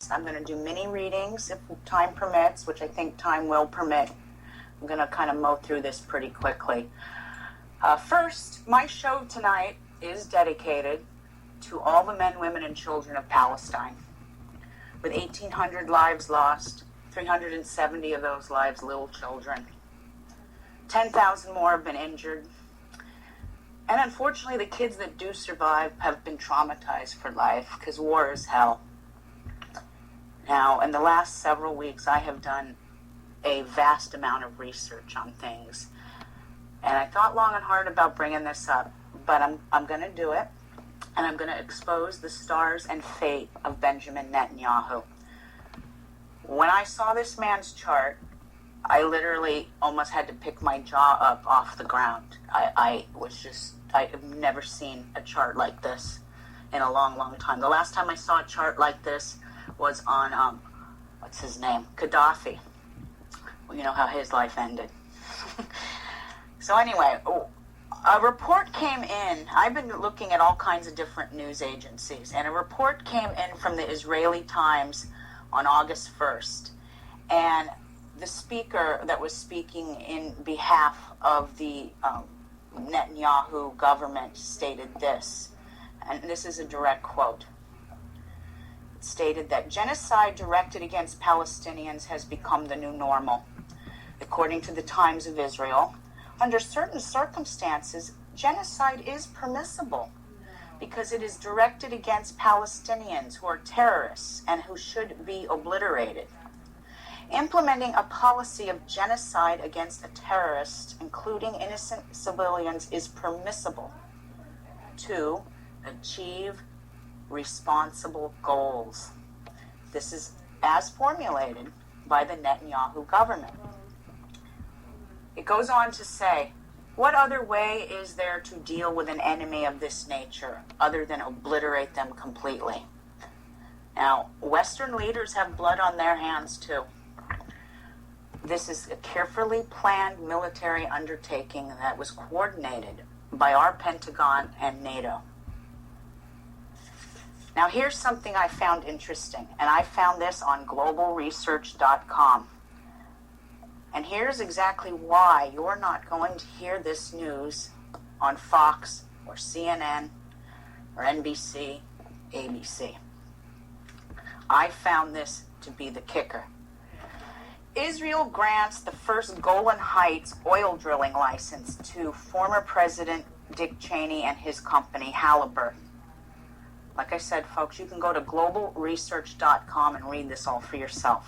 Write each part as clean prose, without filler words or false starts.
minutes. I'm going to do mini readings if time permits, which I think time will permit. I'm going to kind of mow through this pretty quickly. First, my show tonight is dedicated to all the men, women, and children of Palestine. With 1,800 lives lost, 370 of those lives little children. 10,000 more have been injured. And unfortunately, the kids that do survive have been traumatized for life, because war is hell. Now, in the last several weeks, I have done a vast amount of research on things. And I thought long and hard about bringing this up, but I'm going to do it. And I'm going to expose the stars and fate of Benjamin Netanyahu. When I saw this man's chart, I literally almost had to pick my jaw up off the ground. I've never seen a chart like this in a long, long time. The last time I saw a chart like this was on, what's his name? Gaddafi. Well, you know how his life ended. So anyway, a report came in. I've been looking at all kinds of different news agencies, and a report came in from the Israeli Times on August 1st. And the speaker that was speaking in behalf of the Netanyahu government stated this, and this is a direct quote. It stated that genocide directed against Palestinians has become the new normal. According to the Times of Israel, under certain circumstances, genocide is permissible because it is directed against Palestinians who are terrorists and who should be obliterated. Implementing a policy of genocide against a terrorist, including innocent civilians, is permissible to achieve responsible goals. This is as formulated by the Netanyahu government. It goes on to say, what other way is there to deal with an enemy of this nature other than obliterate them completely? Now, Western leaders have blood on their hands too. This is a carefully planned military undertaking that was coordinated by our Pentagon and NATO. Now, here's something I found interesting, and I found this on globalresearch.com. And here's exactly why you're not going to hear this news on Fox or CNN or NBC, ABC. I found this to be the kicker. Israel grants the first Golan Heights oil drilling license to former President Dick Cheney and his company, Halliburton. Like I said, folks, you can go to globalresearch.com and read this all for yourself.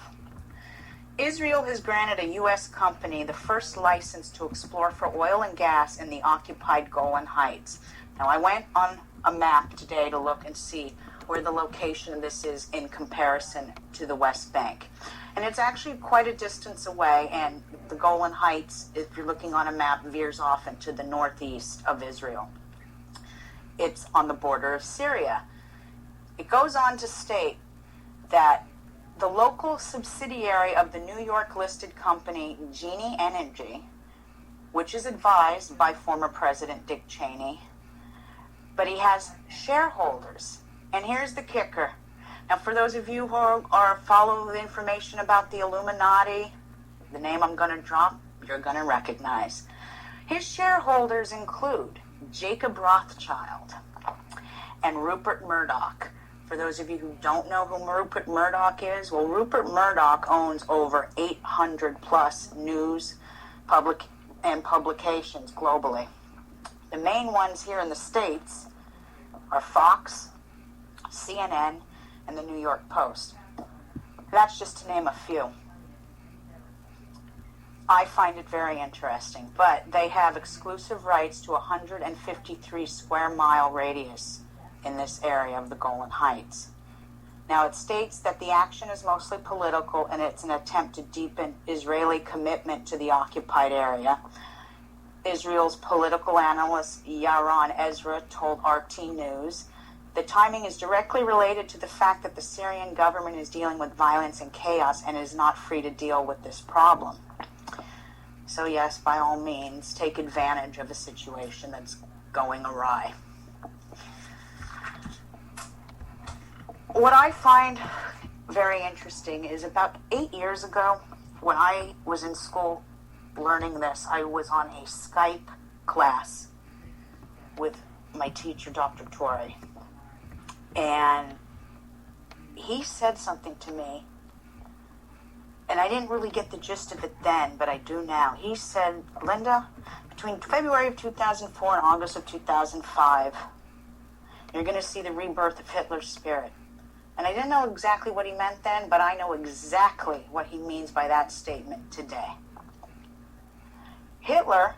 Israel has granted a U.S. company the first license to explore for oil and gas in the occupied Golan Heights. Now, I went on a map today to look and see where the location of this is in comparison to the West Bank. And it's actually quite a distance away, and the Golan Heights, if you're looking on a map, veers off into the northeast of Israel. It's on the border of Syria. It goes on to state that the local subsidiary of the New York-listed company Genie Energy, which is advised by former President Dick Cheney, but he has shareholders. And here's the kicker. Now, for those of you who are follow the information about the Illuminati, the name I'm going to drop, you're going to recognize. His shareholders include Jacob Rothschild and Rupert Murdoch. For those of you who don't know who Rupert Murdoch is, well, Rupert Murdoch owns over 800 plus news publications globally. The main ones here in the States are Fox, CNN, and the New York Post. That's just to name a few. I find it very interesting, but they have exclusive rights to a 153 square mile radius in this area of the Golan Heights. Now, it states that the action is mostly political and it's an attempt to deepen Israeli commitment to the occupied area. Israel's political analyst Yaron Ezra told RT News, the timing is directly related to the fact that the Syrian government is dealing with violence and chaos and is not free to deal with this problem. So yes, by all means, take advantage of a situation that's going awry. What I find very interesting is about 8 years ago, when I was in school learning this, I was on a Skype class with my teacher, Dr. Torre. And he said something to me, and I didn't really get the gist of it then, but I do now. He said, Linda, between February of 2004 and August of 2005, you're going to see the rebirth of Hitler's spirit. And I didn't know exactly what he meant then, but I know exactly what he means by that statement today. Hitler,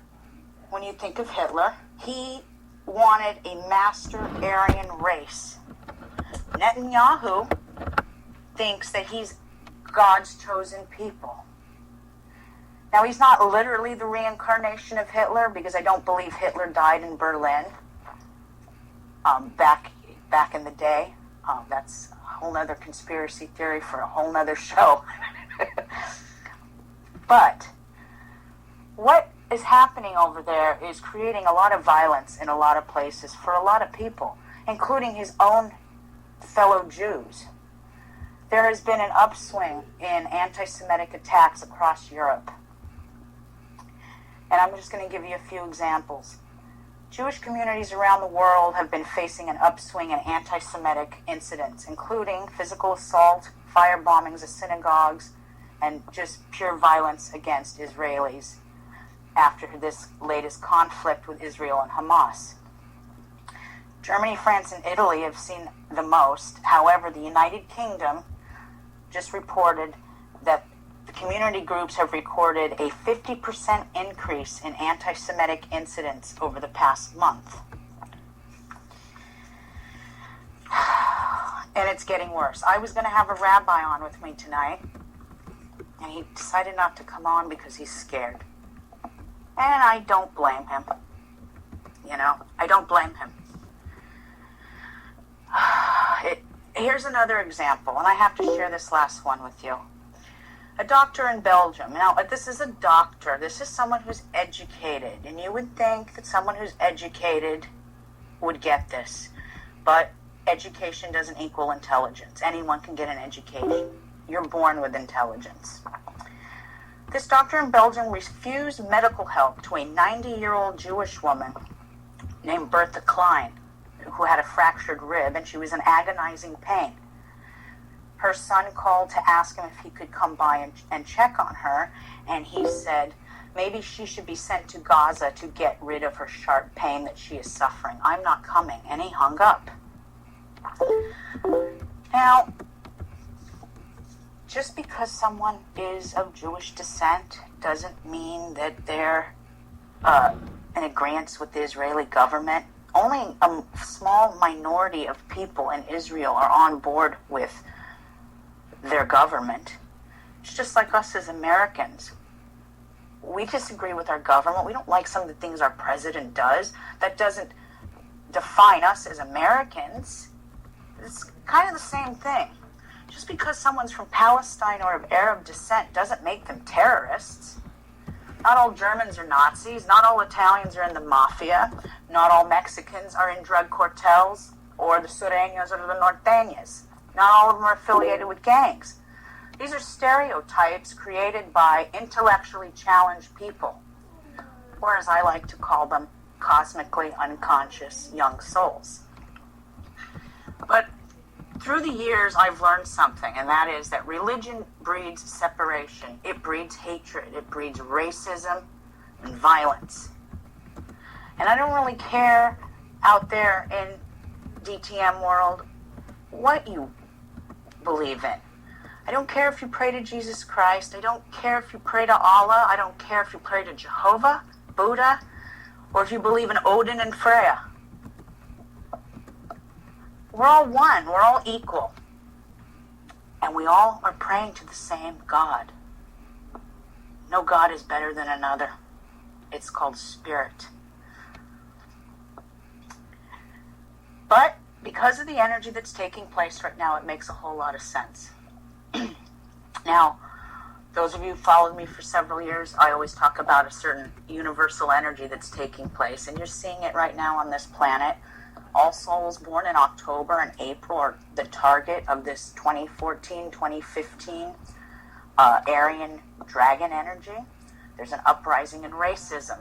when you think of Hitler, he wanted a master Aryan race. Netanyahu thinks that he's God's chosen people. Now, he's not literally the reincarnation of Hitler, because I don't believe Hitler died in Berlin back in the day. That's a whole other conspiracy theory for a whole other show. But what is happening over there is creating a lot of violence in a lot of places for a lot of people, including his own fellow Jews. There has been an upswing in anti-Semitic attacks across Europe. And I'm just going to give you a few examples. Jewish communities around the world have been facing an upswing in anti-Semitic incidents, including physical assault, fire bombings of synagogues, and just pure violence against Israelis after this latest conflict with Israel and Hamas. Germany, France, and Italy have seen the most. However, the United Kingdom just reported that the community groups have recorded a 50% increase in anti-Semitic incidents over the past month. And it's getting worse. I was going to have a rabbi on with me tonight, and he decided not to come on because he's scared. And I don't blame him. I don't blame him. Here's another example, and I have to share this last one with you. A doctor in Belgium. Now, this is a doctor. This is someone who's educated, and you would think that someone who's educated would get this. But education doesn't equal intelligence. Anyone can get an education. You're born with intelligence. This doctor in Belgium refused medical help to a 90-year-old Jewish woman named Bertha Klein, who had a fractured rib, and she was in agonizing pain. Her son called to ask him if he could come by and check on her, and he said maybe she should be sent to Gaza to get rid of her sharp pain that she is suffering. I'm not coming. And he hung up. Now, just because someone is of Jewish descent doesn't mean that they're in agreement with the Israeli government. Only a small minority of people in Israel are on board with their government. It's just like us as Americans. We disagree with our government. We don't like some of the things our president does. That doesn't define us as Americans. It's kind of the same thing. Just because someone's from Palestine or of Arab descent doesn't make them terrorists. Not all Germans are Nazis. Not all Italians are in the mafia. Not all Mexicans are in drug cartels or the Sureños or the Norteñas. Not all of them are affiliated with gangs. These are stereotypes created by intellectually challenged people, or as I like to call them, cosmically unconscious young souls. But through the years, I've learned something, and that is that religion breeds separation. It breeds hatred. It breeds racism and violence. And I don't really care out there in DTM world what you believe in. I don't care if you pray to Jesus Christ. I don't care if you pray to Allah. I don't care if you pray to Jehovah, Buddha, or if you believe in Odin and Freya. We're all one. We're all equal. And we all are praying to the same God. No God is better than another. It's called spirit. But because of the energy that's taking place right now, it makes a whole lot of sense. Now, those of you who followed me for several years, I always talk about a certain universal energy that's taking place, and you're seeing it right now on this planet. All souls born in October and April are the target of this 2014-2015 Aryan dragon energy. There's an uprising in racism.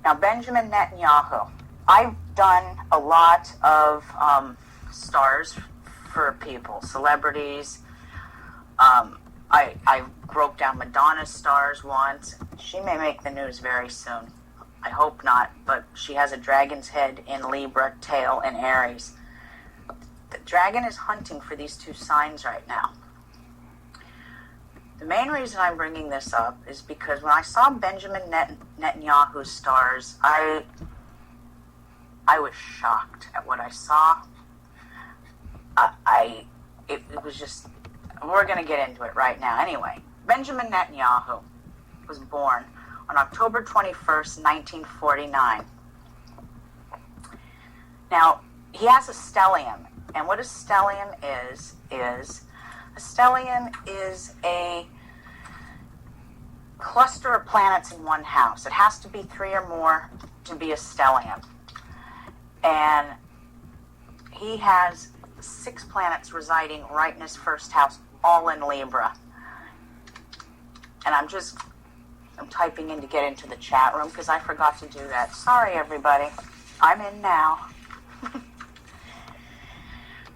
Now, Benjamin Netanyahu. I've done a lot of stars for people, celebrities. I broke down Madonna's stars once. She may make the news very soon. I hope not, but she has a dragon's head in Libra, tail in Aries. The dragon is hunting for these two signs right now. The main reason I'm bringing this up is because when I saw Benjamin Netanyahu's stars, I was shocked at what I saw. It was just, we're going to get into it right now. Anyway, Benjamin Netanyahu was born on October 21st, 1949. Now, he has a stellium, and what a stellium is a stellium is a cluster of planets in one house. It has to be 3 or more to be a stellium. And he has 6 planets residing right in his first house, all in Libra. And I'm typing in to get into the chat room because I forgot to do that. Sorry, everybody. I'm in now.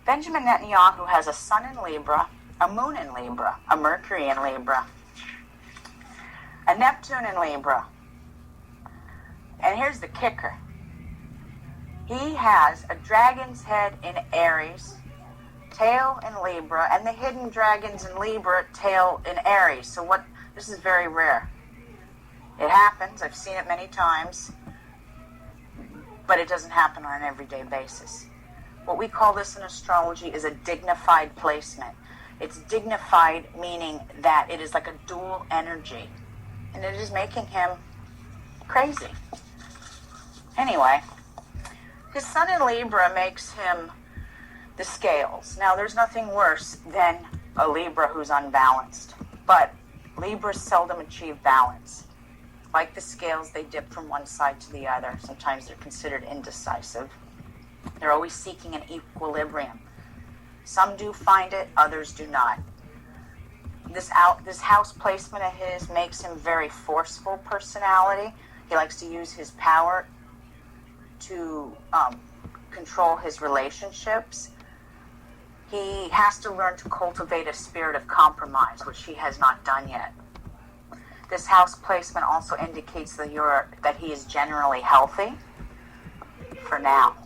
Benjamin Netanyahu has a sun in Libra, a moon in Libra, a Mercury in Libra, a Neptune in Libra. And here's the kicker. He has a dragon's head in Aries, tail in Libra, and the hidden dragons in Libra, tail in Aries. So this is very rare. It happens. I've seen it many times, but it doesn't happen on an everyday basis. What we call this in astrology is a dignified placement. It's dignified meaning that it is like a dual energy, and it is making him crazy. Anyway, his sun in Libra makes him the scales. Now, there's nothing worse than a Libra who's unbalanced, but Libras seldom achieve balance. Like the scales, they dip from one side to the other. Sometimes they're considered indecisive. They're always seeking an equilibrium. Some do find it, others do not. This house placement of his makes him very forceful personality. He likes to use his power to control his relationships. He has to learn to cultivate a spirit of compromise, which he has not done yet. This house placement also indicates that he is generally healthy for now.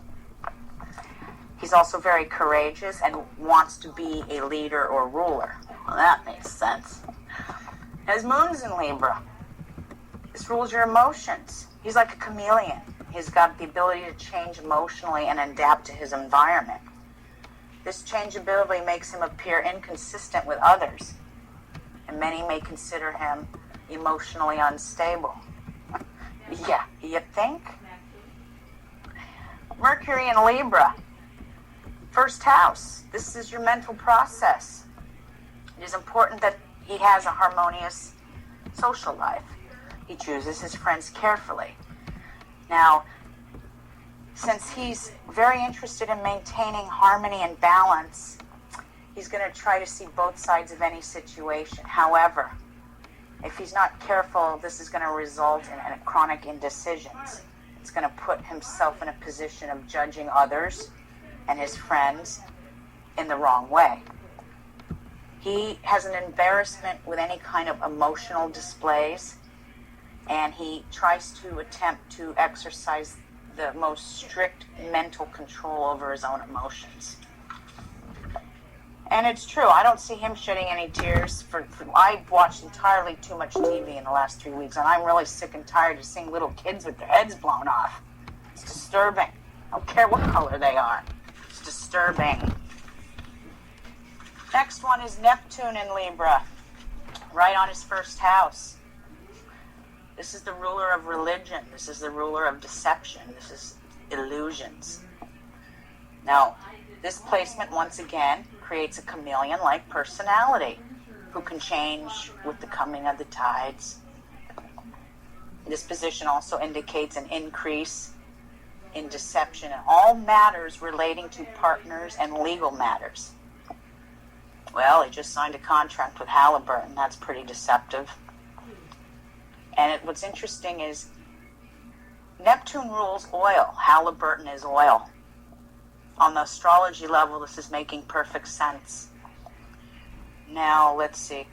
He's also very courageous and wants to be a leader or ruler. Well, that makes sense. His moon's in Libra. This rules your emotions. He's like a chameleon. He's got the ability to change emotionally and adapt to his environment. This changeability makes him appear inconsistent with others, and many may consider him emotionally unstable. Yeah, you think? Mercury in Libra. First house. This is your mental process. It is important that he has a harmonious social life. He chooses his friends carefully. Now, since he's very interested in maintaining harmony and balance, he's going to try to see both sides of any situation. However, if he's not careful, this is going to result in chronic indecisions. It's going to put himself in a position of judging others and his friends in the wrong way. He has an embarrassment with any kind of emotional displays, and he tries to attempt to exercise the most strict mental control over his own emotions. And it's true, I don't see him shedding any tears. I've watched entirely too much TV in the last 3 weeks, and I'm really sick and tired of seeing little kids with their heads blown off. It's disturbing. I don't care what color they are. It's disturbing. Next one is Neptune in Libra, right on his first house. This is the ruler of religion. This is the ruler of deception. This is illusions. Now, this placement, once again, creates a chameleon-like personality who can change with the coming of the tides. This position also indicates an increase in deception in all matters relating to partners and legal matters. Well, he just signed a contract with Halliburton. That's pretty deceptive. And what's interesting is Neptune rules oil. Halliburton is oil. On the astrology level, this is making perfect sense. Now, let's see.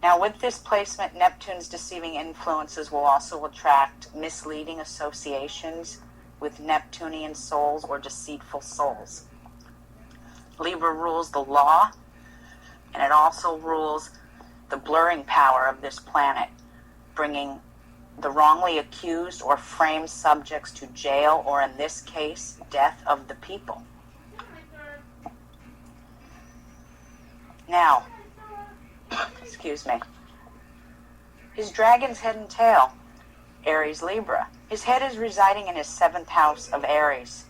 Now, with this placement, Neptune's deceiving influences will also attract misleading associations with Neptunian souls or deceitful souls. Libra rules the law, and it also rules the blurring power of this planet, bringing the wrongly accused or framed subjects to jail, or in this case, death of the people. Now, excuse me, his dragon's head and tail, Aries Libra. His head is residing in his 7th house of Aries,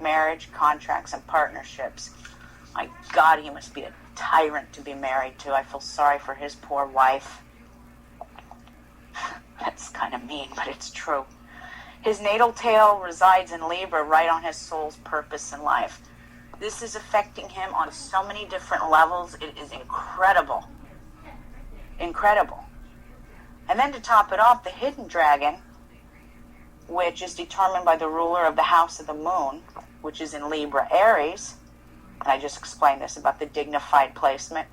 marriage, contracts, and partnerships. My God, he must be a tyrant to be married to. I feel sorry for his poor wife. That's kind of mean, but it's true. His natal tail resides in Libra, right on his soul's purpose in life. This is affecting him on so many different levels. It is incredible. Incredible. And then to top it off, the hidden dragon, which is determined by the ruler of the house of the moon, which is in Libra Aries, and I just explained this about the dignified placement.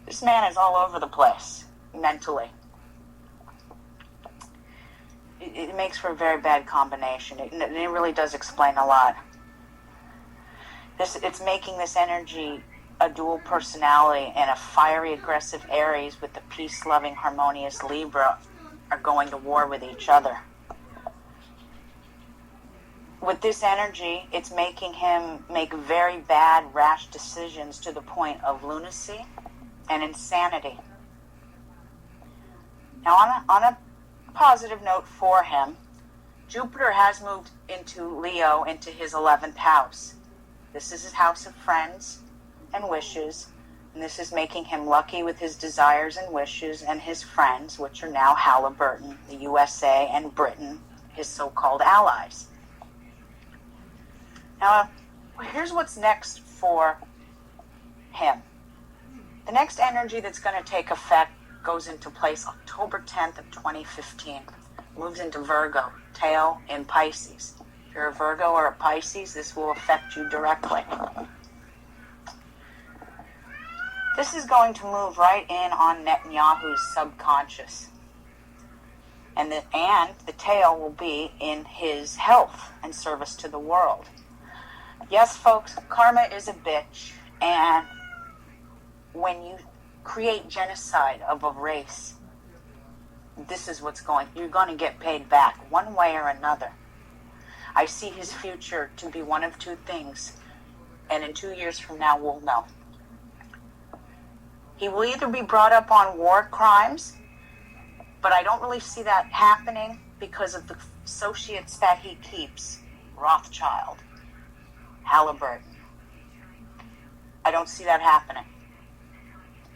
This man is all over the place, mentally. It makes for a very bad combination. It really does explain a lot. It's making this energy a dual personality, and a fiery, aggressive Aries with the peace-loving, harmonious Libra are going to war with each other. With this energy, it's making him make very bad, rash decisions to the point of lunacy and insanity. Now, on a positive note for him, Jupiter has moved into Leo, into his 11th house. This is his house of friends and wishes, and this is making him lucky with his desires and wishes and his friends, which are now Halliburton, the USA, and Britain, his so-called allies. Now, here's what's next for him. The next energy that's going to take effect goes into place October 10th of 2015. Moves into Virgo, tail in Pisces. If you're a Virgo or a Pisces, this will affect you directly. This is going to move right in on Netanyahu's subconscious. And the tail will be in his health and service to the world. Yes, folks, karma is a bitch, and when you create genocide of a race, this is you're going to get paid back one way or another. I see his future to be one of two things, and in 2 years from now, we'll know. He will either be brought up on war crimes, but I don't really see that happening because of the associates that he keeps. Rothschild, Halliburton. I don't see that happening.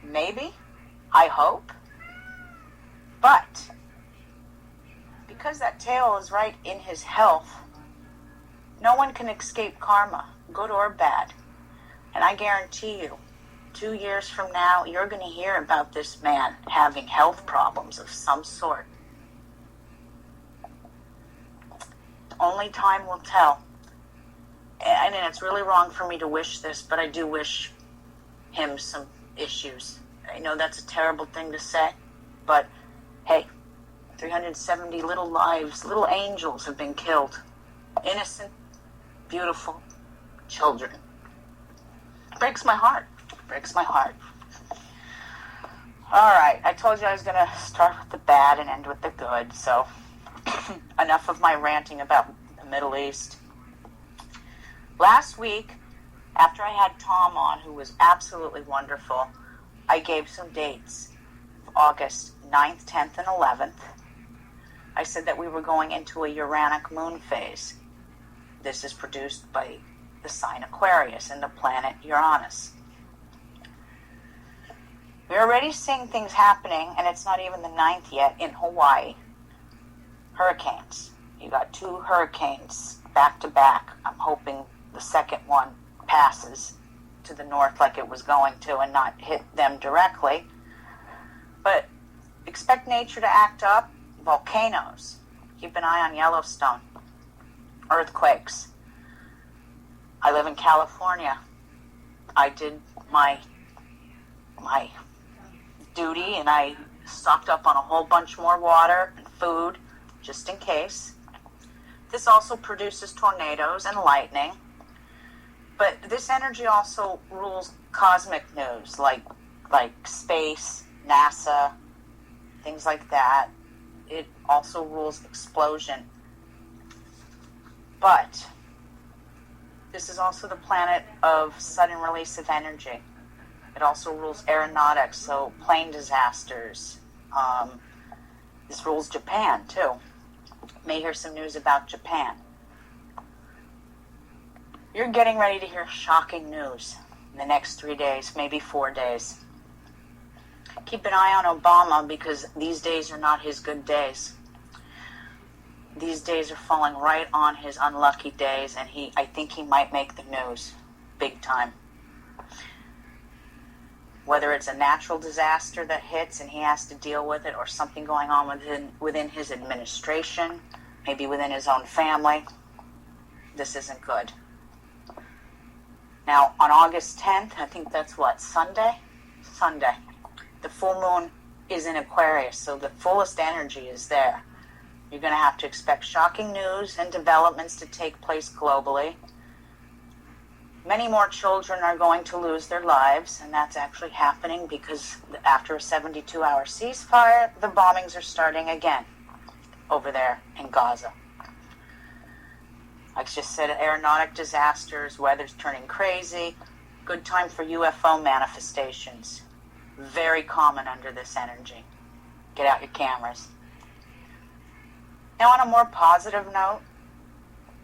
Maybe, I hope, but because that tail is right in his health, no one can escape karma, good or bad. And I guarantee you, 2 years from now, you're going to hear about this man having health problems of some sort. Only time will tell. And it's really wrong for me to wish this, but I do wish him some issues. I know that's a terrible thing to say, but hey, 370 little lives, little angels have been killed. Innocent, beautiful children. Breaks my heart. Breaks my heart. All right, I told you I was going to start with the bad and end with the good, so enough of my ranting about the Middle East. Last week, after I had Tom on, who was absolutely wonderful, I gave some dates. August 9th, 10th, and 11th. I said that we were going into a Uranic moon phase. This is produced by the sign Aquarius and the planet Uranus. We're already seeing things happening, and it's not even the 9th yet, in Hawaii. Hurricanes. You got 2 hurricanes back to back. I'm hoping the second one passes to the north like it was going to and not hit them directly. But expect nature to act up. Volcanoes. Keep an eye on Yellowstone. Earthquakes. I live in California. I did my duty and I stocked up on a whole bunch more water and food just in case. This also produces tornadoes and lightning. But this energy also rules cosmic news like space, NASA, things like that. It also rules explosion. But this is also the planet of sudden release of energy. It also rules aeronautics, so plane disasters. This rules Japan, too. May hear some news about Japan. You're getting ready to hear shocking news in the next 3 days, maybe 4 days. Keep an eye on Obama because these days are not his good days. These days are falling right on his unlucky days, and I think he might make the news big time. Whether it's a natural disaster that hits and he has to deal with it, or something going on within his administration, maybe within his own family, this isn't good. Now, on August 10th, I think that's what, Sunday? Sunday. The full moon is in Aquarius, so the fullest energy is there. You're going to have to expect shocking news and developments to take place globally. Many more children are going to lose their lives, and that's actually happening because after a 72-hour ceasefire, the bombings are starting again over there in Gaza. Like I just said, aeronautic disasters, weather's turning crazy. Good time for UFO manifestations. Very common under this energy. Get out your cameras. Now, on a more positive note,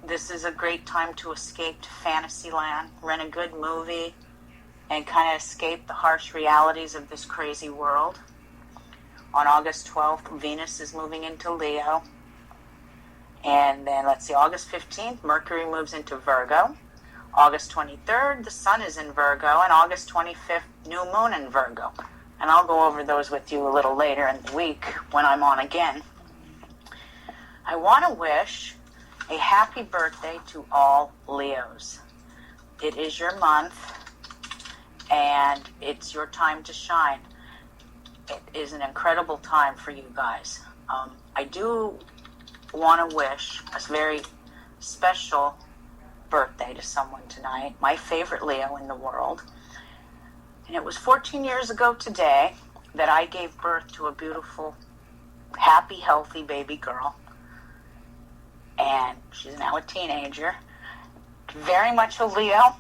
this is a great time to escape to Fantasyland, rent a good movie, and kind of escape the harsh realities of this crazy world. On August 12th, Venus is moving into Leo. And then, let's see, August 15th, Mercury moves into Virgo. August 23rd, the Sun is in Virgo. And August 25th, new moon in Virgo. And I'll go over those with you a little later in the week when I'm on again. I want to wish a happy birthday to all Leos. It is your month, and it's your time to shine. It is an incredible time for you guys. I do want to wish a very special birthday to someone tonight, my favorite Leo in the world. And it was 14 years ago today that I gave birth to a beautiful, happy, healthy baby girl. And she's now a teenager. Very much a Leo.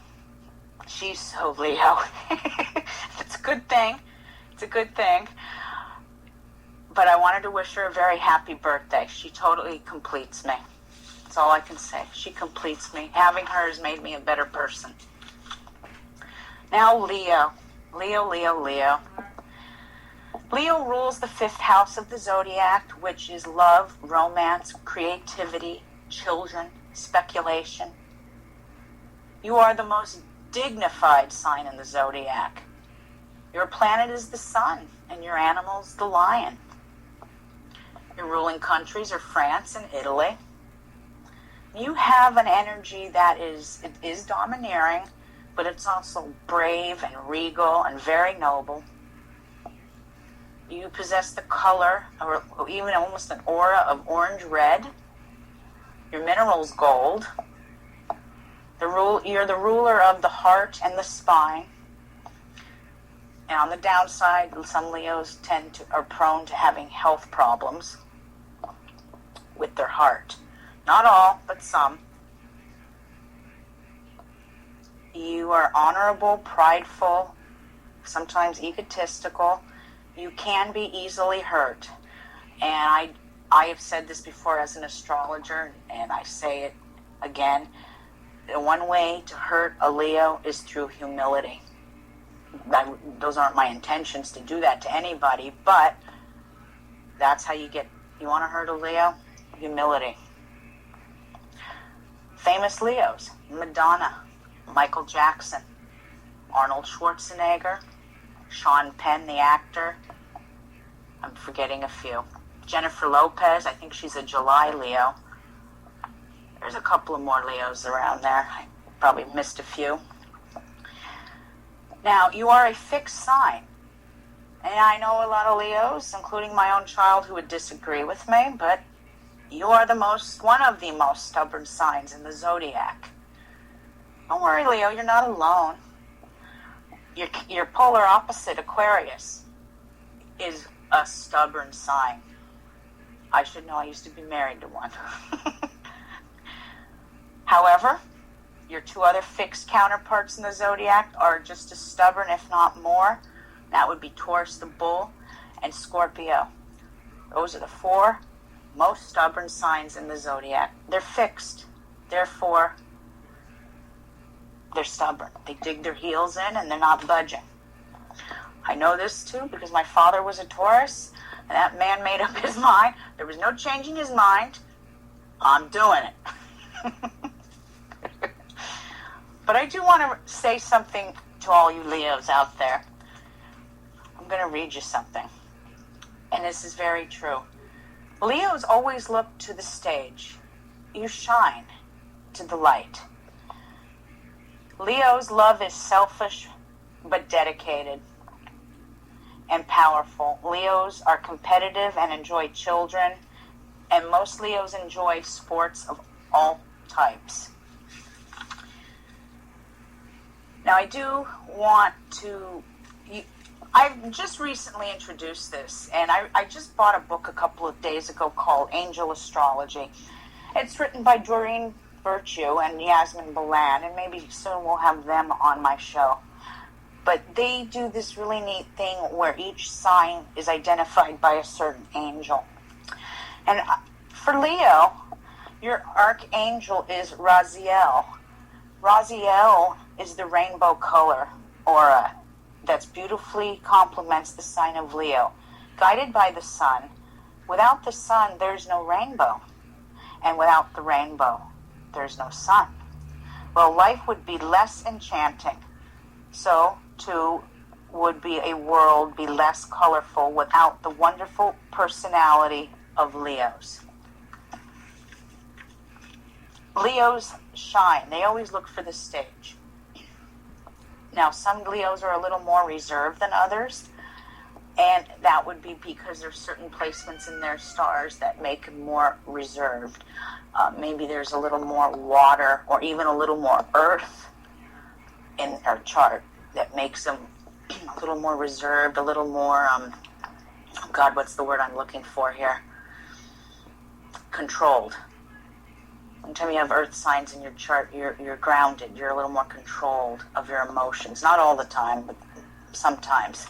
She's so Leo. It's a good thing. It's a good thing. But I wanted to wish her a very happy birthday. She totally completes me. That's all I can say. She completes me. Having her has made me a better person. Now Leo. Leo, Leo, Leo. Leo rules the 5th house of the zodiac, which is love, romance, creativity, children, speculation. You are the most dignified sign in the zodiac. Your planet is the sun, and your animal is the lion. Your ruling countries are France and Italy. You have an energy that is domineering, but it's also brave and regal and very noble. You possess the color, or even almost an aura of orange-red. Your mineral's gold. You're the ruler of the heart and the spine. And on the downside, some Leos are prone to having health problems with their heart. Not all, but some. You are honorable, prideful, sometimes egotistical. You can be easily hurt. And I have said this before as an astrologer, and I say it again. The one way to hurt a Leo is through humility. Those aren't my intentions to do that to anybody, but that's how you want to hurt a Leo? Humility. Famous Leos: Madonna, Michael Jackson, Arnold Schwarzenegger, Sean Penn, the actor. I'm forgetting a few. Jennifer Lopez, I think she's a July Leo. There's a couple of more Leos around there. I probably missed a few. Now, you are a fixed sign. And I know a lot of Leos, including my own child, who would disagree with me, but you are one of the most stubborn signs in the zodiac. Don't worry, Leo, you're not alone. Your polar opposite, Aquarius, is a stubborn sign. I should know, I used to be married to one. However, your two other fixed counterparts in the zodiac are just as stubborn, if not more. That would be Taurus the bull and Scorpio. Those are the four most stubborn signs in the zodiac. They're fixed. Therefore, they're stubborn. They dig their heels in and they're not budging. I know this too because my father was a Taurus, and that man made up his mind. There was no changing his mind. I'm doing it. But I do want to say something to all you Leos out there. I'm going to read you something. And this is very true. Leos always look to the stage. You shine to the light. Leo's love is selfish but dedicated and powerful. Leos are competitive and enjoy children, and most Leos enjoy sports of all types. Now, I do want to... I've just recently introduced this, and I just bought a book a couple of days ago called Angel Astrology. It's written by Doreen Virtue and Yasmin Balan, and maybe soon we'll have them on my show. But they do this really neat thing where each sign is identified by a certain angel. And for Leo, your archangel is Raziel. Raziel is the rainbow color aura that beautifully complements the sign of Leo. Guided by the sun. Without the sun, there's no rainbow. And without the rainbow, there's no sun. Well, life would be less enchanting. So, too, would be a world be less colorful without the wonderful personality of Leos. Leos shine. They always look for the stage. Now, some Leos are a little more reserved than others, and that would be because there's certain placements in their stars that make them more reserved. Maybe there's a little more water or even a little more earth in their chart that makes them a little more reserved, a little more, God, what's the word I'm looking for here? Controlled. Anytime you have earth signs in your chart, you're grounded. You're a little more controlled of your emotions. Not all the time, but sometimes.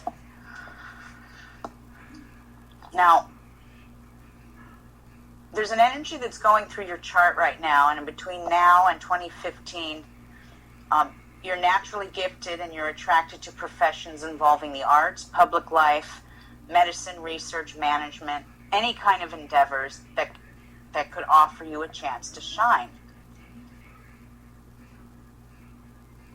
Now, there's an energy that's going through your chart right now, and in between now and 2015, you're naturally gifted and you're attracted to professions involving the arts, public life, medicine, research, management, any kind of endeavors that could offer you a chance to shine.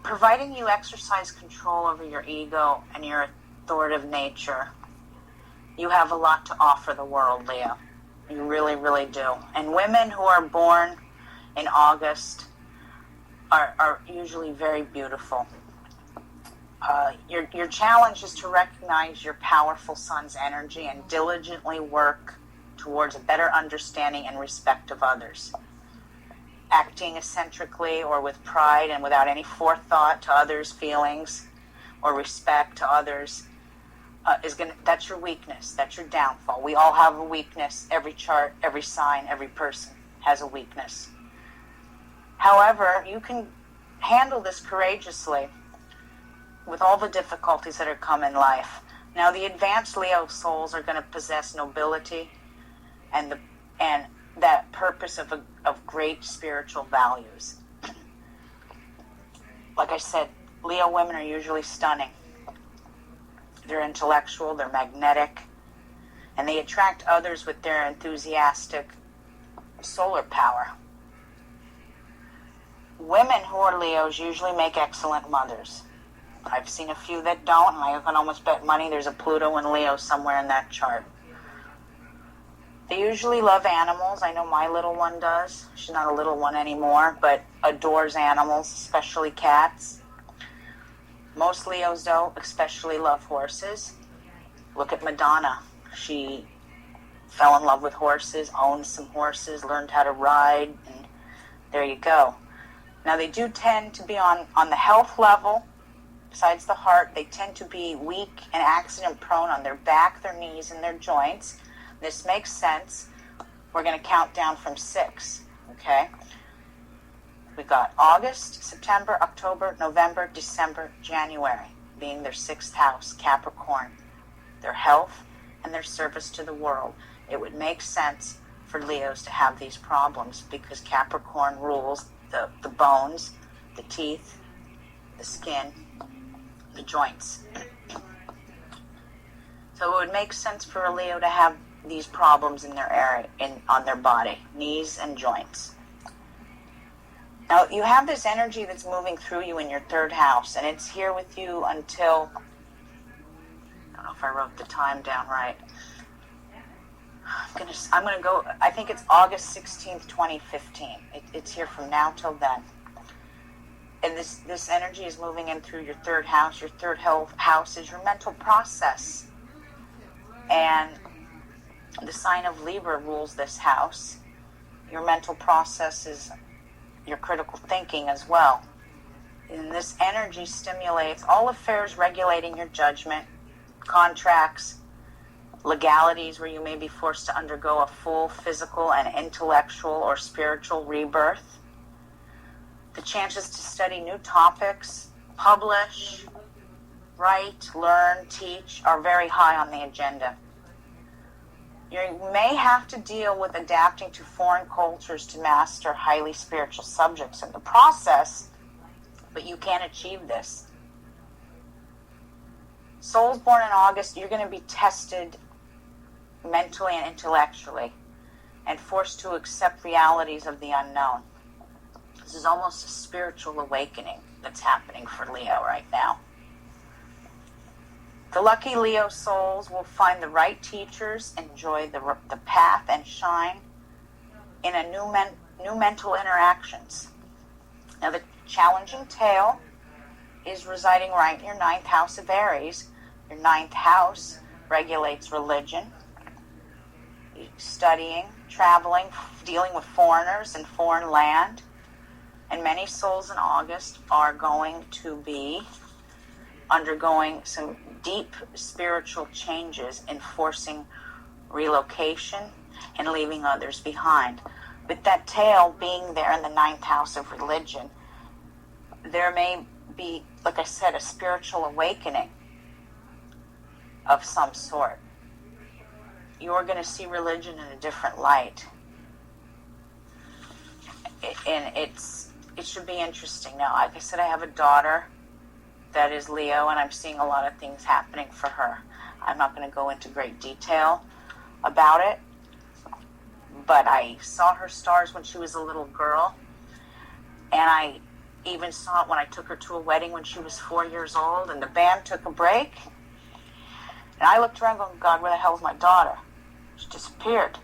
Providing you exercise control over your ego and your authoritative nature, you have a lot to offer the world, Leo. You really, really do. And women who are born in August are usually very beautiful. Your challenge is to recognize your powerful sun's energy and diligently work towards a better understanding and respect of others. Acting eccentrically or with pride and without any forethought to others' feelings or respect to others that's your weakness. That's your downfall. We all have a weakness. Every chart, every sign, every person has a weakness. However, you can handle this courageously with all the difficulties that are come in life. Now, the advanced Leo souls are going to possess nobility and that purpose of great spiritual values. Like I said, Leo women are usually stunning. They're intellectual, they're magnetic, and they attract others with their enthusiastic solar power. women who are Leos usually make excellent mothers. I've seen a few that don't, and I can almost bet money there's a Pluto and Leo somewhere in that chart. They usually love animals. I know my little one does. She's not a little one anymore, but adores animals, especially cats. Most Leos, though, especially love horses. Look at Madonna. She fell in love with horses, owned some horses, learned how to ride, and there you go. Now, they do tend to be on the health level, besides the heart, they tend to be weak and accident-prone on their back, their knees, and their joints. This makes sense. We're going to count down from 6, okay? We got August, September, October, November, December, January, being their 6th house, Capricorn, their health and their service to the world. It would make sense for Leos to have these problems because Capricorn rules the bones, the teeth, the skin, the joints. So it would make sense for a Leo to have these problems in their area, on their body, knees and joints. Now, you have this energy that's moving through you in your 3rd house, and it's here with you until, I don't know if I wrote the time down right. I'm gonna go, I think it's August 16th, 2015. It's here from now till then. And this energy is moving in through your 3rd house. Your 3rd house is your mental process. And the sign of Libra rules this house. Your mental process is your critical thinking as well. And this energy stimulates all affairs regulating your judgment, contracts, legalities where you may be forced to undergo a full physical and intellectual or spiritual rebirth. The chances to study new topics, publish, write, learn, teach are very high on the agenda. You may have to deal with adapting to foreign cultures to master highly spiritual subjects in the process, but you can achieve this. Souls born in August, you're going to be tested mentally and intellectually and forced to accept realities of the unknown. This is almost a spiritual awakening that's happening for Leo right now. The lucky Leo souls will find the right teachers, enjoy the path, and shine in a new mental interactions. Now, the challenging tale is residing right in your 9th house of Aries. Your 9th house regulates religion, studying, traveling, dealing with foreigners and foreign land. And many souls in August are going to be undergoing some deep spiritual changes, enforcing relocation and leaving others behind. With that tail being there in the 9th house of religion, there may be, like I said, a spiritual awakening of some sort. You're going to see religion in a different light. And it should be interesting. Now, like I said, I have a daughter that is Leo, and I'm seeing a lot of things happening for her. I'm not going to go into great detail about it, but I saw her stars when she was a little girl, and I even saw it when I took her to a wedding when she was 4 years old, and the band took a break, and I looked around going, God, where the hell is my daughter? She disappeared.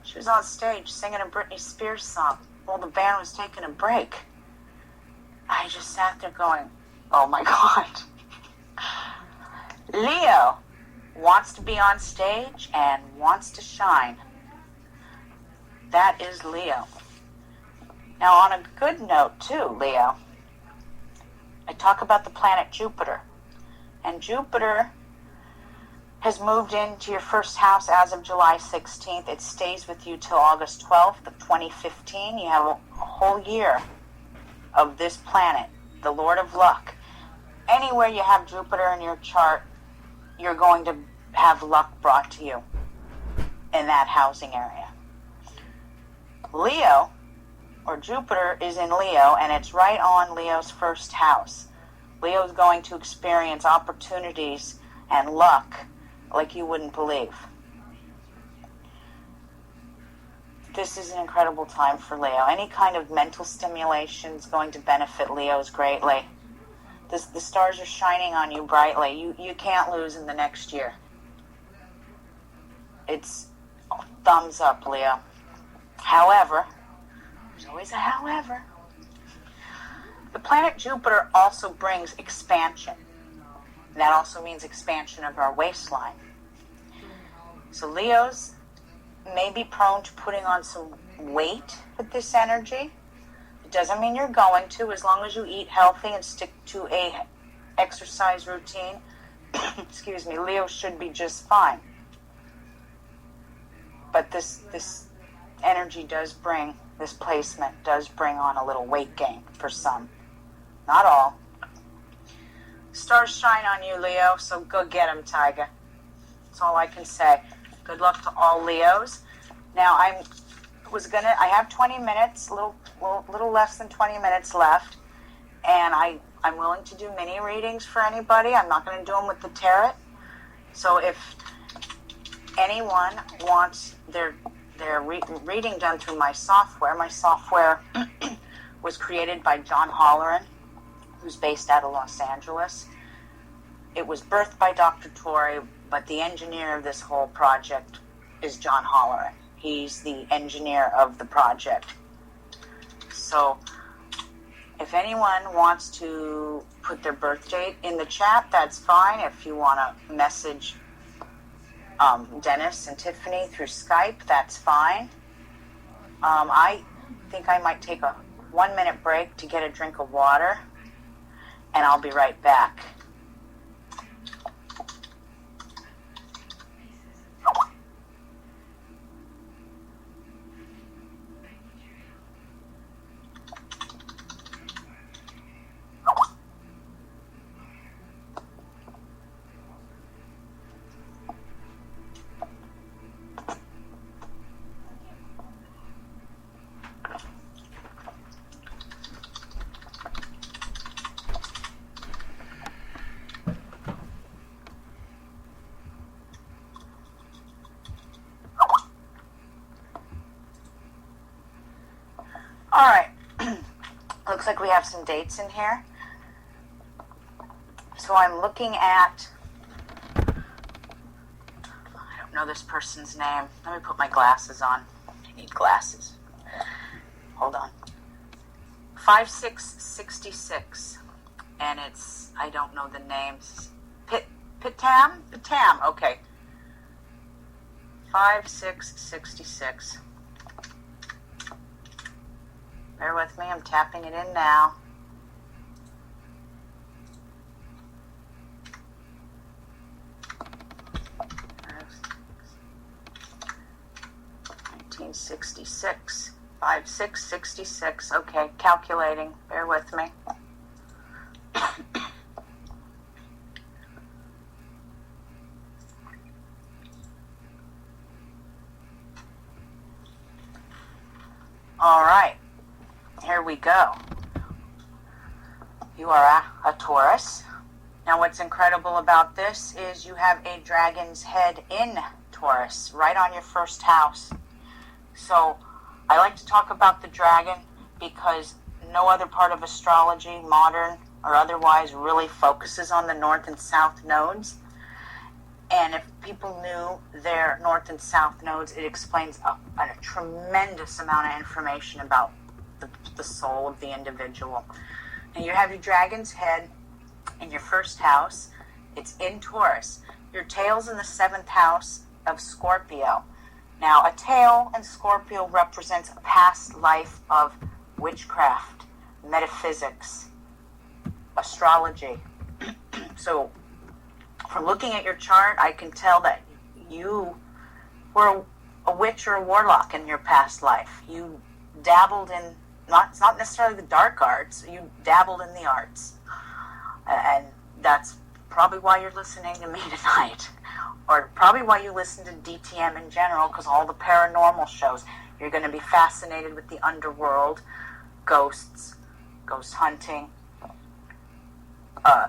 She was on stage singing a Britney Spears song while the band was taking a break. I just sat there going, oh my God. Leo wants to be on stage and wants to shine. That is Leo. Now, on a good note too, Leo, I talk about the planet Jupiter. And Jupiter has moved into your 1st house as of July 16th. It stays with you till August 12th of 2015. You have a whole year of this planet, the Lord of Luck. Anywhere you have Jupiter in your chart, you're going to have luck brought to you in that housing area. Leo, or Jupiter, is in Leo, and it's right on Leo's 1st house. Leo's going to experience opportunities and luck like you wouldn't believe. this is an incredible time for Leo. Any kind of mental stimulation is going to benefit Leos greatly. The stars are shining on you brightly. You can't lose in the next year. It's thumbs up, Leo. However, there's always a however. The planet Jupiter also brings expansion. That also means expansion of our waistline. So Leos may be prone to putting on some weight with this energy. It doesn't mean you're going to, as long as you eat healthy and stick to a exercise routine. Excuse me, Leo should be just fine. But this energy does bring, this placement does bring on a little weight gain for some. Not all. Stars shine on you, Leo, so go get them, Tiger. That's all I can say. Good luck to all Leos. Now, I have 20 minutes, a little less than 20 minutes left, and I'm willing to do mini readings for anybody. I'm not going to do them with the tarot. So if anyone wants their reading done through my software was created by John Holleran, who's based out of Los Angeles. It was birthed by Dr. Torrey, but the engineer of this whole project is John Holleran. He's the engineer of the project. So if anyone wants to put their birth date in the chat, that's fine. If you want to message Dennis and Tiffany through Skype, that's fine. I think I might take a 1-minute break to get a drink of water, and I'll be right back. All right, looks like we have some dates in here. So I'm looking at, I don't know this person's name. Let me put my glasses on. I need glasses. Hold on. 5666, and it's, I don't know the names. Pitam, okay. 5666. Bear with me, I'm tapping it in now. $1966, 5666. Okay, calculating. Bear with me. All right. Here we go. You are a Taurus. Now what's incredible about this is you have a dragon's head in Taurus, right on your first house. So I like to talk about the dragon because no other part of astrology, modern or otherwise, really focuses on the north and south nodes. And if people knew their north and south nodes, it explains a tremendous amount of information about the soul of the individual. And you have your dragon's head in your first house. It's in Taurus. Your tail's in the 7th house of Scorpio. Now, a tail in Scorpio represents a past life of witchcraft, metaphysics, astrology. So, from looking at your chart, I can tell that you were a witch or a warlock in your past life. You dabbled in, it's not necessarily the dark arts, you dabbled in the arts. And that's probably why you're listening to me tonight. Or probably why you listen to DTM in general, because all the paranormal shows, you're going to be fascinated with the underworld, ghosts, ghost hunting,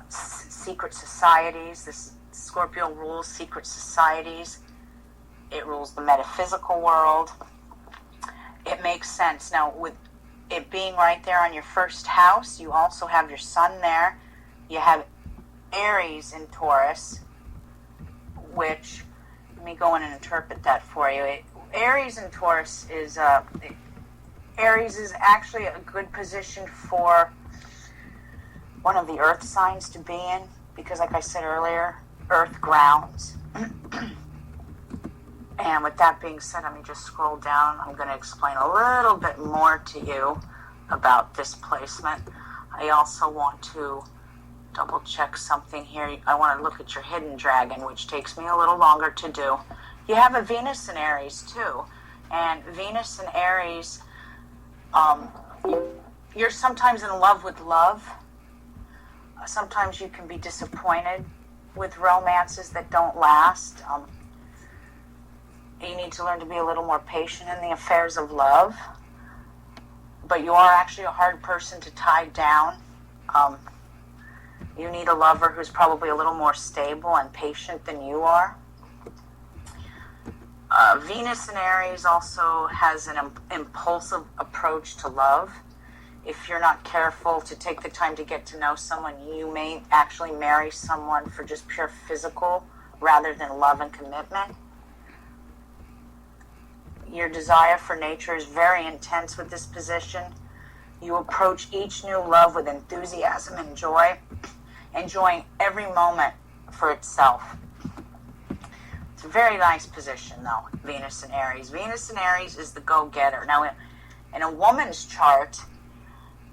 secret societies. This Scorpio rules secret societies. It rules the metaphysical world. it makes sense. Now, with it being right there on your first house, you also have your sun there. You have Aries in Taurus, which, let me go in and interpret that for you. Aries in Taurus is, Aries is actually a good position for one of the earth signs to be in, because like I said earlier, earth grounds. And with that being said, let me just scroll down. I'm going to explain a little bit more to you about this placement. I also want to double check something here. I want to look at your hidden dragon, which takes me a little longer to do. You have a Venus in Aries too. And Venus in Aries, you're sometimes in love with love. Sometimes you can be disappointed with romances that don't last. You need to learn to be a little more patient in the affairs of love. But you are actually a hard person to tie down. You need a lover who's probably a little more stable and patient than you are. Venus in Aries also has an impulsive approach to love. If you're not careful to take the time to get to know someone, you may actually marry someone for just pure physical rather than love and commitment. Your desire for nature is very intense with this position. You approach each new love with enthusiasm and joy, enjoying every moment for itself. It's a very nice position, though, Venus in Aries. Venus in Aries is the go-getter. Now, in a woman's chart,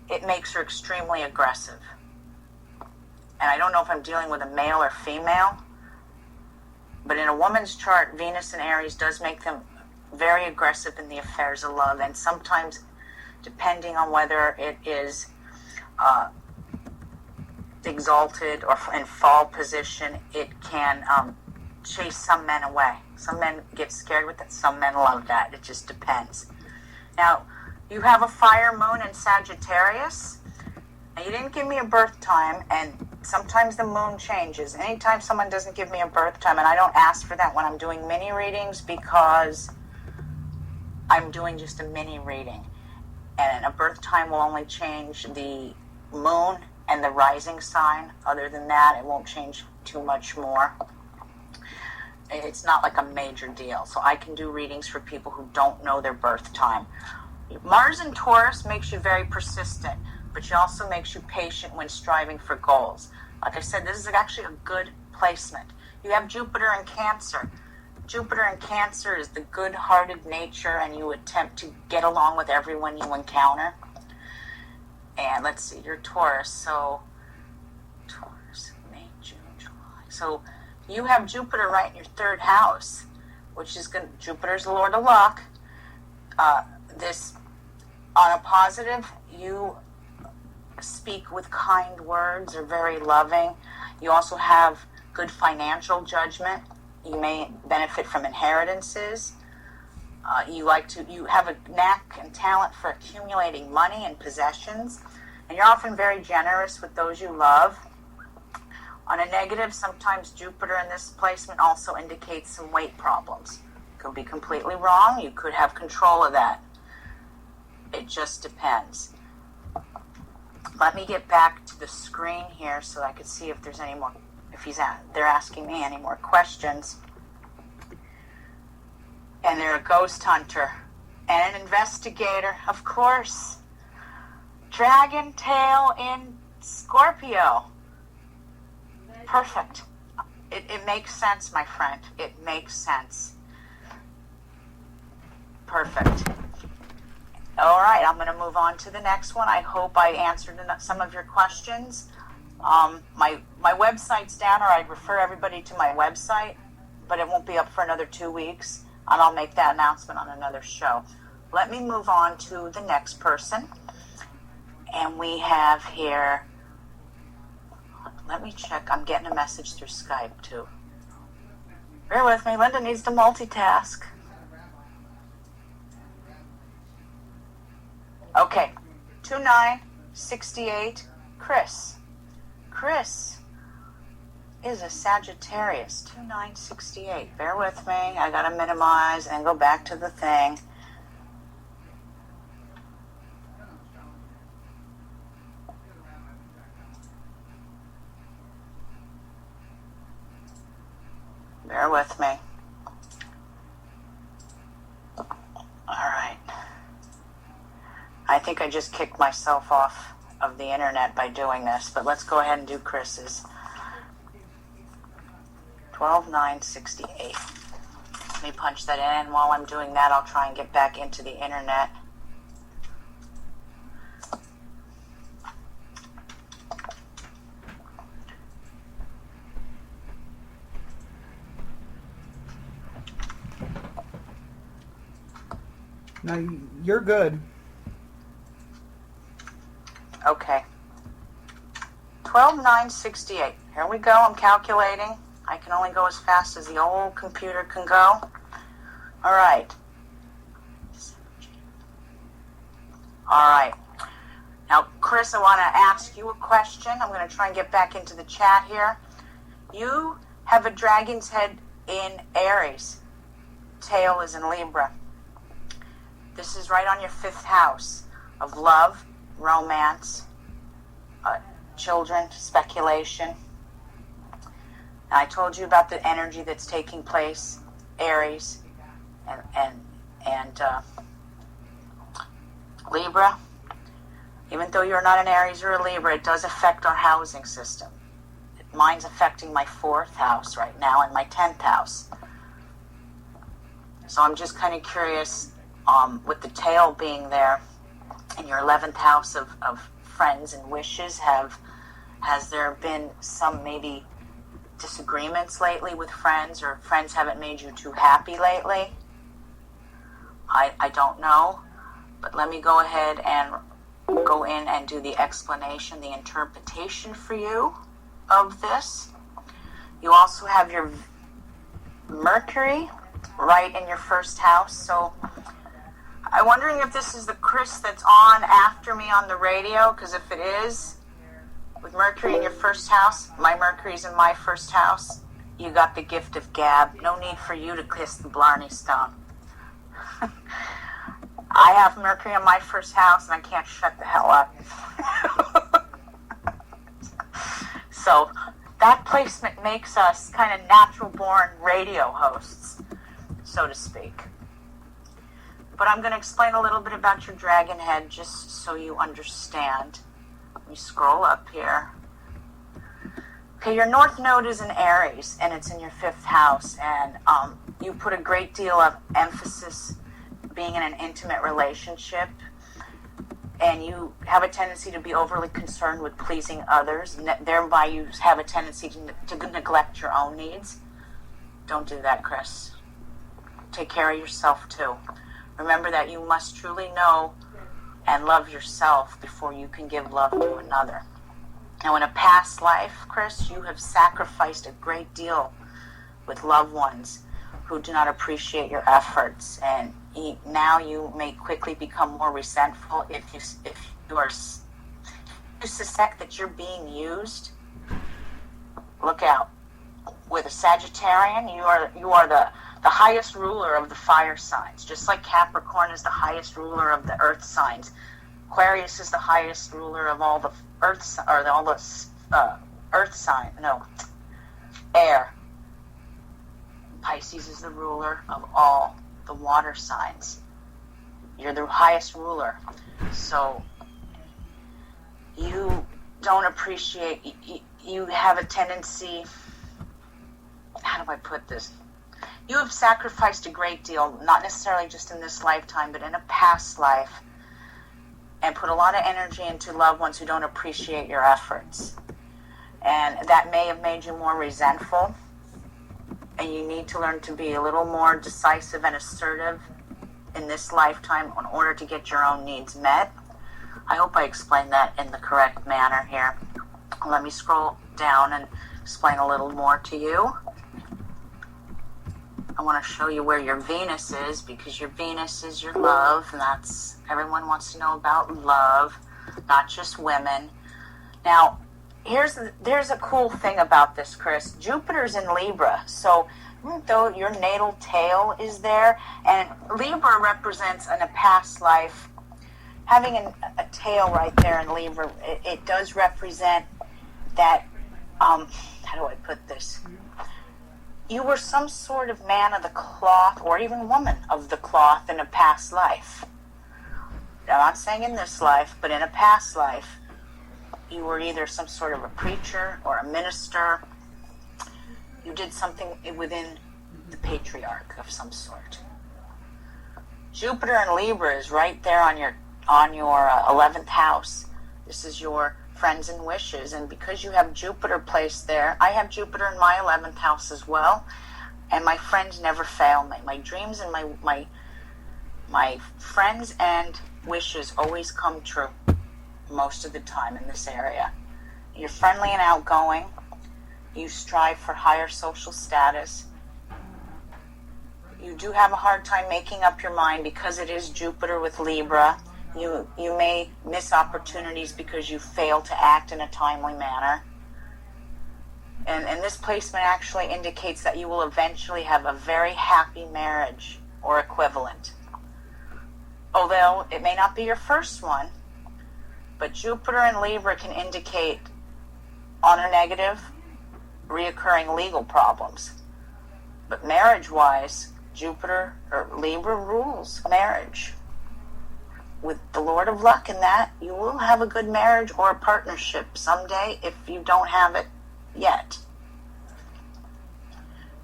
it makes her extremely aggressive. And I don't know if I'm dealing with a male or female, but in a woman's chart, Venus in Aries does make them very aggressive in the affairs of love, and sometimes, depending on whether it is exalted or in fall position, it can chase some men away. Some men get scared with it, some men love that. It just depends. Now, you have a fire moon in Sagittarius. Now, you didn't give me a birth time, and sometimes the moon changes. Anytime someone doesn't give me a birth time, and I don't ask for that when I'm doing mini readings, because I'm doing just a mini reading, and a birth time will only change the moon and the rising sign. Other than that, it won't change too much more. It's not like a major deal. So I can do readings for people who don't know their birth time. Mars in Taurus makes you very persistent, but she also makes you patient when striving for goals. Like I said, this is actually a good placement. You have Jupiter in Cancer. Jupiter in Cancer is the good-hearted nature, and you attempt to get along with everyone you encounter. And let's see, you're Taurus, so Taurus, May, June, July. So you have Jupiter right in your third house, which is good. Jupiter's the Lord of Luck. This, on a positive, you speak with kind words, are very loving. You also have good financial judgment. You may benefit from inheritances. You have a knack and talent for accumulating money and possessions, and you're often very generous with those you love. On a negative, sometimes Jupiter in this placement also indicates some weight problems. Could be completely wrong. You could have control of that. It just depends. Let me get back to the screen here so I could see if there's any more, they're asking me any more questions. And they're a ghost hunter and an investigator, of course. Dragon tail in Scorpio. Perfect. It makes sense, my friend. It makes sense. Perfect. All right, I'm going to move on to the next one. I hope I answered some of your questions. My website's down, or I'd refer everybody to my website, but it won't be up for another 2 weeks, and I'll make that announcement on another show. Let me move on to the next person. And we have here, let me check. I'm getting a message through Skype, too. Bear with me. Linda needs to multitask. Okay. 2968, Chris. Chris is a Sagittarius. 2968. Bear with me. I got to minimize and go back to the thing. Bear with me. All right. I think I just kicked myself off of the internet by doing this, but let's go ahead and do Chris's. 12,968. Let me punch that in, and while I'm doing that, I'll try and get back into the internet. No, you're good. Okay. 12,968. Here we go. I'm calculating. I can only go as fast as the old computer can go. All right. All right. Now, Chris, I want to ask you a question. I'm going to try and get back into the chat here. You have a dragon's head in Aries. Tail is in Libra. This is right on your 5th house of love, romance, children, speculation. Now, I told you about the energy that's taking place, Aries and Libra. Even though you're not an Aries or a Libra, it does affect our housing system. Mine's affecting my 4th house right now and my 10th house. So I'm just kind of curious, with the tail being there in your 11th house of friends and wishes, has there been some maybe disagreements lately with friends, or friends haven't made you too happy lately? I don't know, but let me go ahead and go in and do the explanation, the interpretation for you of this. You also have your Mercury right in your 1st house, so I'm wondering if this is the Chris that's on after me on the radio, because if it is, with Mercury in your 1st house, my Mercury's in my 1st house, you got the gift of gab. No need for you to kiss the Blarney Stone. I have Mercury in my 1st house, and I can't shut the hell up. So that placement makes us kind of natural-born radio hosts, so to speak. But I'm going to explain a little bit about your dragon head just so you understand. Let me scroll up here. Okay, your North Node is in Aries, and it's in your 5th house, and you put a great deal of emphasis being in an intimate relationship, and you have a tendency to be overly concerned with pleasing others, and thereby you have a tendency to neglect your own needs. Don't do that, Chris. Take care of yourself, too. Remember that you must truly know and love yourself before you can give love to another. Now, in a past life, Chris, you have sacrificed a great deal with loved ones who do not appreciate your efforts, and now you may quickly become more resentful if you suspect that you're being used. Look out. With a Sagittarian, you are the highest ruler of the fire signs. Just like Capricorn is the highest ruler of the earth signs, Aquarius is the highest ruler of all the earth, or all the earth sign. No, air. Pisces is the ruler of all the water signs. You're the highest ruler. So you don't appreciate, you have a tendency, how do I put this? You have sacrificed a great deal, not necessarily just in this lifetime, but in a past life, and put a lot of energy into loved ones who don't appreciate your efforts. And that may have made you more resentful, and you need to learn to be a little more decisive and assertive in this lifetime in order to get your own needs met. I hope I explained that in the correct manner here. Let me scroll down and explain a little more to you. I want to show you where your Venus is, because your Venus is your love, and that's, everyone wants to know about love, not just women. Now, there's a cool thing about this, Chris. Jupiter's in Libra, so even though your natal tail is there, and Libra represents in a past life, having a tail right there in Libra, it does represent that, how do I put this? you were some sort of man of the cloth or even woman of the cloth in a past life. I'm not saying in this life, but in a past life, you were either some sort of a preacher or a minister. You did something within the patriarch of some sort. Jupiter in Libra is right there on your 11th house. This is your friends and wishes, and because you have Jupiter placed there, I have Jupiter in my 11th house as well, and my friends never fail me. My dreams and my friends and wishes always come true most of the time in this area. You're friendly and outgoing. You strive for higher social status. You do have a hard time making up your mind because it is Jupiter with Libra. You may miss opportunities because you fail to act in a timely manner. And this placement actually indicates that you will eventually have a very happy marriage or equivalent. Although it may not be your first one, but Jupiter in Libra can indicate, on a negative, reoccurring legal problems. But marriage-wise, Jupiter or Libra rules marriage. With the Lord of Luck in that, you will have a good marriage or a partnership someday if you don't have it yet.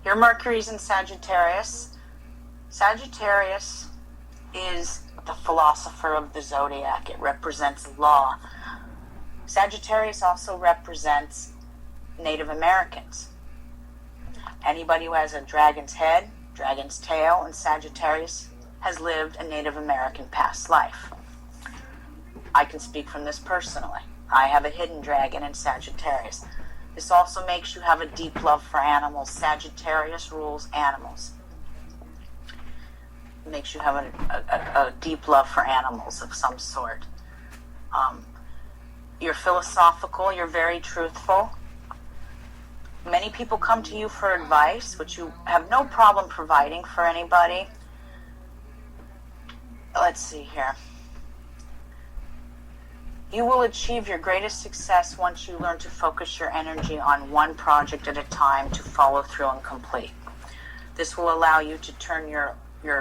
Your Mercury's in Sagittarius. Sagittarius is the philosopher of the zodiac. It represents law. Sagittarius also represents Native Americans. Anybody who has a dragon's head, dragon's tail, and Sagittarius has lived a Native American past life. I can speak from this personally. I have a hidden dragon in Sagittarius. This also makes you have a deep love for animals. Sagittarius rules animals. It makes you have a deep love for animals of some sort. You're philosophical. You're very truthful. Many people come to you for advice, which you have no problem providing for anybody. Let's see here. You will achieve your greatest success once you learn to focus your energy on one project at a time to follow through and complete. This will allow you to turn your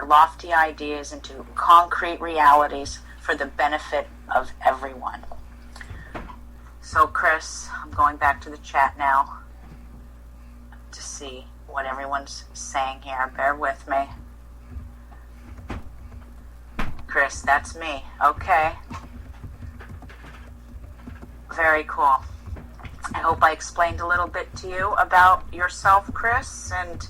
lofty ideas into concrete realities for the benefit of everyone. So, Chris, I'm going back to the chat now to see what everyone's saying here. Bear with me. Chris, that's me. Okay. Very cool. I hope I explained a little bit to you about yourself, Chris. And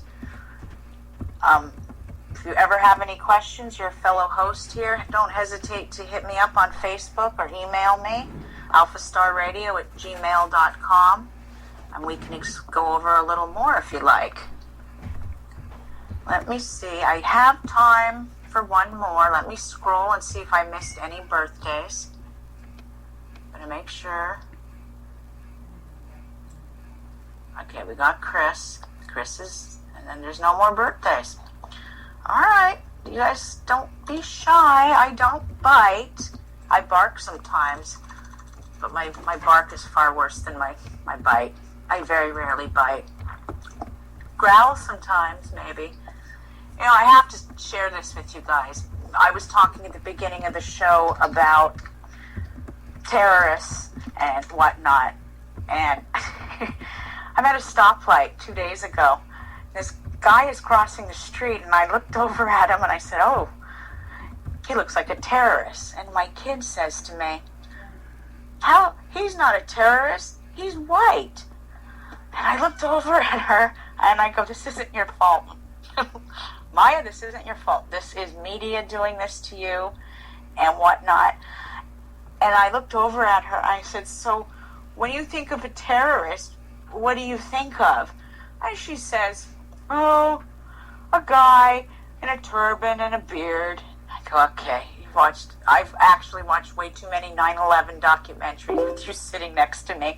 if you ever have any questions, your fellow host here, don't hesitate to hit me up on Facebook or email me, alphastarradio@gmail.com, and we can go over a little more if you like. Let me see. I have time for one more. Let me scroll and see if I missed any birthdays. I'm going to make sure. Okay, we got Chris. And then there's no more birthdays. Alright, you guys don't be shy. I don't bite. I bark sometimes, but my bark is far worse than my bite. I very rarely bite. Growl sometimes, maybe. You know, I have to share this with you guys. I was talking at the beginning of the show about terrorists and whatnot, and I'm at a stoplight 2 days ago. This guy is crossing the street, and I looked over at him and I said, "Oh, he looks like a terrorist." And my kid says to me, "How? He's not a terrorist. He's white." And I looked over at her and I go, "This isn't your fault." Maya, this isn't your fault. This is media doing this to you and whatnot. And I looked over at her. I said, "So when you think of a terrorist, what do you think of?" And she says, "Oh, a guy in a turban and a beard." I go, "Okay, I've actually watched way too many 9/11 documentaries with you sitting next to me."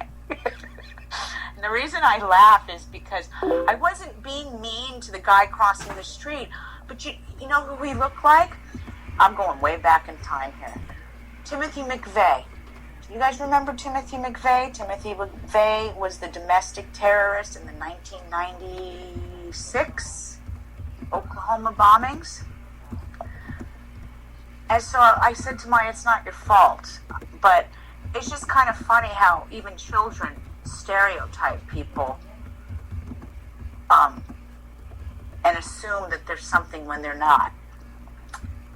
And the reason I laugh is because I wasn't being mean to the guy crossing the street, but you know who we look like? I'm going way back in time here. Timothy McVeigh. Do you guys remember Timothy McVeigh? Timothy McVeigh was the domestic terrorist in the 1990 26 Oklahoma bombings. And so I said to Maya, it's not your fault. But it's just kind of funny how even children stereotype people and assume that there's something when they're not.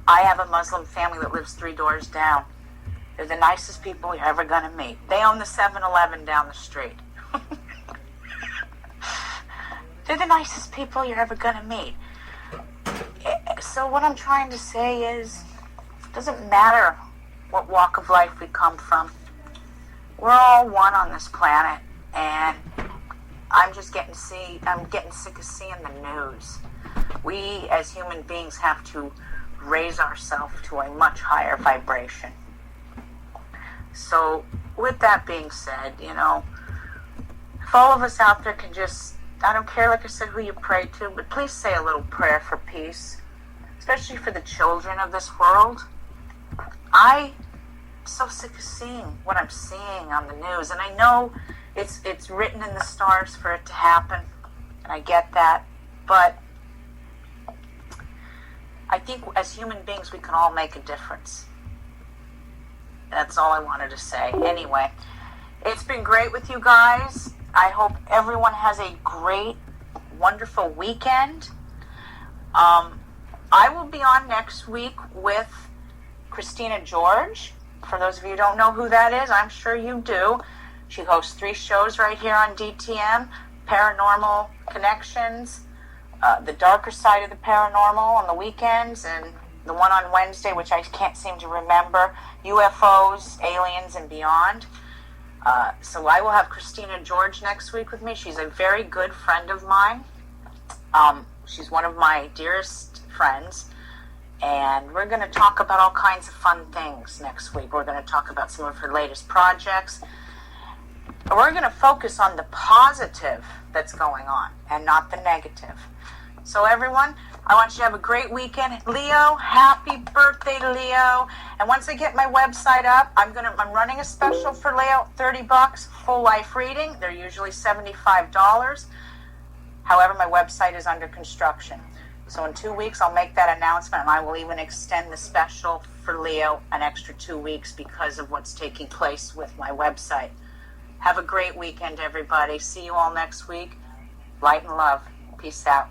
I have a Muslim family that lives 3 doors down. They're the nicest people you're ever going to meet. They own the 7-Eleven down the street. They're the nicest people you're ever going to meet. So what I'm trying to say is, it doesn't matter what walk of life we come from. We're all one on this planet, and I'm getting sick of seeing the news. We as human beings have to raise ourselves to a much higher vibration. So with that being said, if all of us out there can just, I don't care, like I said, who you pray to, but please say a little prayer for peace, especially for the children of this world. I'm so sick of seeing what I'm seeing on the news, and I know it's written in the stars for it to happen, and I get that, but I think as human beings we can all make a difference. That's all I wanted to say. Anyway, it's been great with you guys. I hope everyone has a great, wonderful weekend. I will be on next week with Christina George. For those of you who don't know who that is, I'm sure you do. She hosts 3 shows right here on DTM, Paranormal Connections, The Darker Side of the Paranormal on the weekends, and the one on Wednesday, which I can't seem to remember, UFOs, Aliens, and Beyond. So I will have Christina George next week with me. She's a very good friend of mine. She's one of my dearest friends. And we're going to talk about all kinds of fun things next week. We're going to talk about some of her latest projects. And we're going to focus on the positive that's going on and not the negative. So everyone, I want you to have a great weekend. Leo, happy birthday, Leo. And once I get my website up, I'm running a special for Leo, $30, full life reading. They're usually $75. However, my website is under construction. So in 2 weeks, I'll make that announcement, and I will even extend the special for Leo an extra 2 weeks because of what's taking place with my website. Have a great weekend, everybody. See you all next week. Light and love. Peace out.